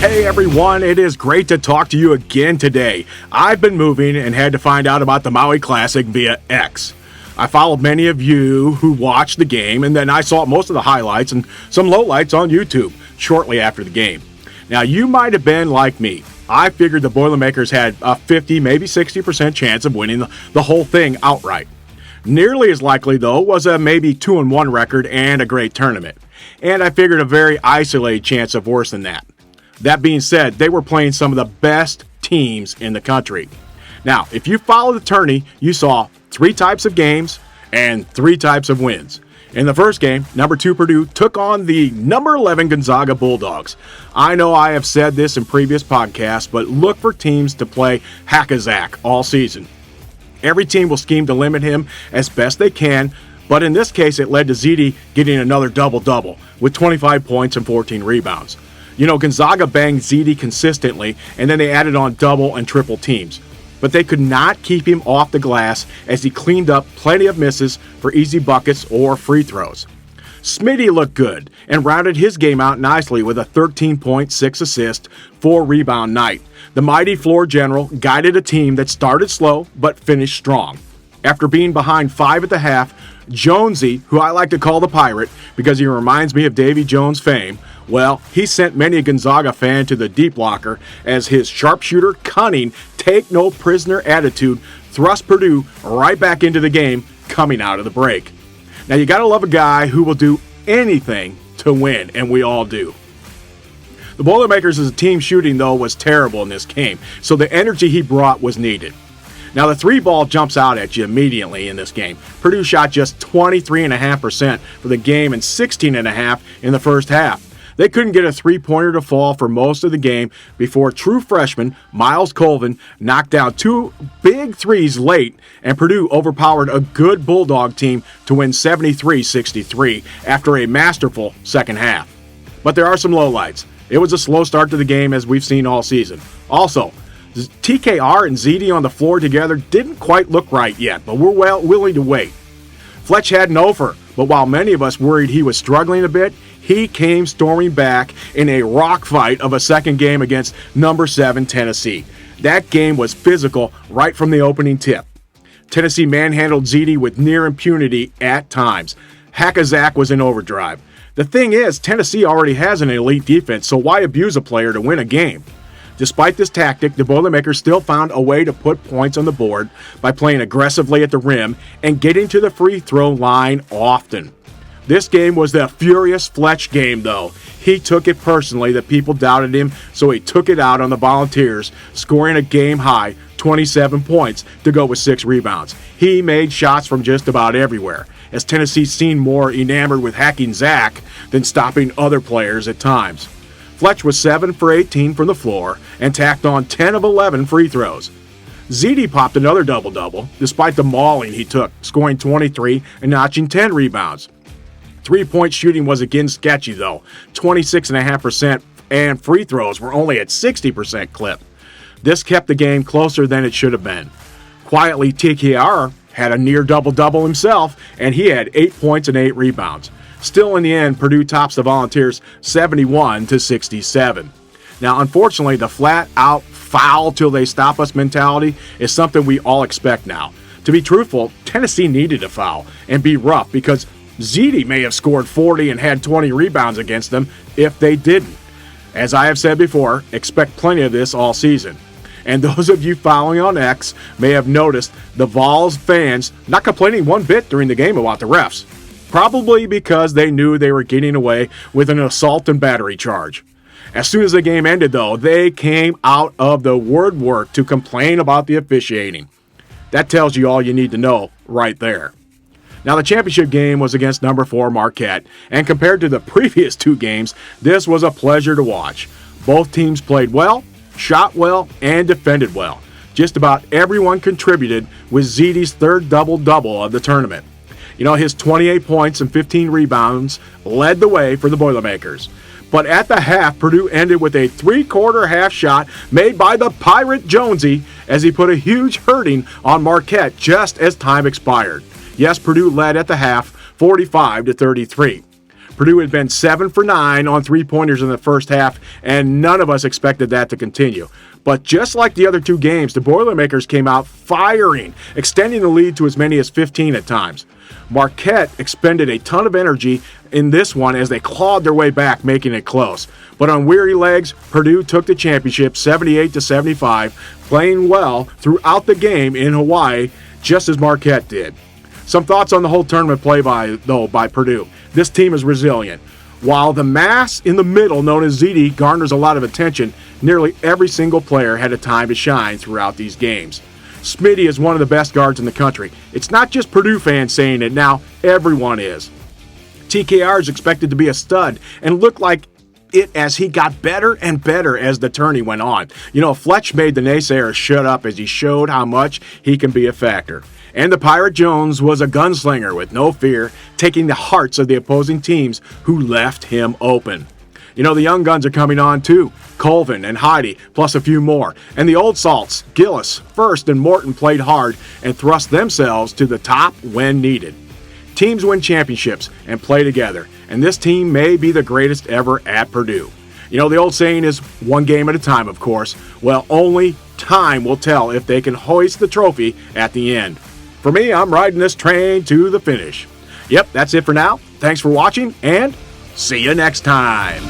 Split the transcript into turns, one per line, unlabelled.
Hey everyone, it is great to talk to you again today. I've been moving and had to find out about the Maui Classic via X. I followed many of you who watched the game, and then I saw most of the highlights and some lowlights on YouTube shortly after the game. Now, you might have been like me. I figured the Boilermakers had a 50, maybe 60% chance of winning the whole thing outright. Nearly as likely, though, was a maybe 2-1 record and a great tournament. And I figured a very isolated chance of worse than that. That being said, they were playing some of the best teams in the country. Now, if you follow the tourney, you saw 3 types of games and 3 types of wins. In the first game, number 2 Purdue took on the number 11 Gonzaga Bulldogs. I know I have said this in previous podcasts, but look for teams to play hack-a-zack all season. Every team will scheme to limit him as best they can, but in this case, it led to Ziti getting another double-double with 25 points and 14 rebounds. You know, Gonzaga banged Ziti consistently, and then they added on double and triple teams. But they could not keep him off the glass as he cleaned up plenty of misses for easy buckets or free throws. Smitty looked good and rounded his game out nicely with a 13.6 assist, 4 rebound night. The mighty floor general guided a team that started slow but finished strong. After being behind 5 at the half, Jonesy, who I like to call the Pirate because he reminds me of Davy Jones' fame, well, he sent many a Gonzaga fan to the deep locker as his sharpshooter, cunning, take-no-prisoner attitude thrust Purdue right back into the game coming out of the break. Now, you got to love a guy who will do anything to win, and we all do. The Boilermakers as a team shooting, though, was terrible in this game, so the energy he brought was needed. Now, the 3-ball jumps out at you immediately in this game. Purdue shot just 23.5% for the game and 16.5% in the first half. They couldn't get a 3-pointer to fall for most of the game before true freshman Miles Colvin knocked down 2 big threes late, and Purdue overpowered a good Bulldog team to win 73-63 after a masterful second half. But there are some lowlights. It was a slow start to the game as we've seen all season. Also, TKR and Ziti on the floor together didn't quite look right yet, but we're willing to wait. Fletch had an offer, but while many of us worried he was struggling a bit, he came storming back in a rock fight of a second game against number 7 Tennessee. That game was physical right from the opening tip. Tennessee manhandled Ziti with near impunity at times. Hack-a-zack was in overdrive. The thing is, Tennessee already has an elite defense, so why abuse a player to win a game? Despite this tactic, the Boilermakers still found a way to put points on the board by playing aggressively at the rim and getting to the free throw line often. This game was the furious Fletch game, though. He took it personally that people doubted him, so he took it out on the Volunteers, scoring a game-high 27 points to go with 6 rebounds. He made shots from just about everywhere, as Tennessee seemed more enamored with hacking Zach than stopping other players at times. Fletch was 7 for 18 from the floor and tacked on 10 of 11 free throws. Ziti popped another double-double, despite the mauling he took, scoring 23 and notching 10 rebounds. 3-point shooting was again sketchy, though, 26.5%, and free throws were only at 60% clip. This kept the game closer than it should have been. Quietly, TKR had a near double-double himself, and he had 8 points and 8 rebounds. Still, in the end, Purdue tops the Volunteers 71-67. Now, unfortunately, the flat-out foul till they stop us mentality is something we all expect now. To be truthful, Tennessee needed a foul and be rough because Ziti may have scored 40 and had 20 rebounds against them if they didn't. As I have said before, expect plenty of this all season. And those of you following on X may have noticed the Vols fans not complaining one bit during the game about the refs. Probably because they knew they were getting away with an assault and battery charge. As soon as the game ended, though, they came out of the woodwork to complain about the officiating. That tells you all you need to know right there. Now, the championship game was against number 4 Marquette, and compared to the previous 2 games, this was a pleasure to watch. Both teams played well, shot well, and defended well. Just about everyone contributed with Ziti's 3rd double-double of the tournament. You know, his 28 points and 15 rebounds led the way for the Boilermakers. But at the half, Purdue ended with a 3-quarter half shot made by the Pirate Jonesy as he put a huge hurting on Marquette just as time expired. Yes, Purdue led at the half 45-33. Purdue had been 7 for 9 on three-pointers in the first half, and none of us expected that to continue. But just like the other two games, the Boilermakers came out firing, extending the lead to as many as 15 at times. Marquette expended a ton of energy in this one as they clawed their way back, making it close. But on weary legs, Purdue took the championship 78-75, playing well throughout the game in Hawaii, just as Marquette did. Some thoughts on the whole tournament play by Purdue. This team is resilient. While the mass in the middle, known as ZD, garners a lot of attention, nearly every single player had a time to shine throughout these games. Smitty is one of the best guards in the country. It's not just Purdue fans saying it now, everyone is. TKR is expected to be a stud and looked like it as he got better and better as the tourney went on. Fletch made the naysayers shut up as he showed how much he can be a factor. And the Pirate Jones was a gunslinger with no fear, taking the hearts of the opposing teams who left him open. The young guns are coming on too. Colvin and Heidi, plus a few more. And the old salts, Gillis, First, and Morton played hard and thrust themselves to the top when needed. Teams win championships and play together, and this team may be the greatest ever at Purdue. The old saying is one game at a time, of course. Well, only time will tell if they can hoist the trophy at the end. For me, I'm riding this train to the finish. Yep, that's it for now. Thanks for watching, and see you next time.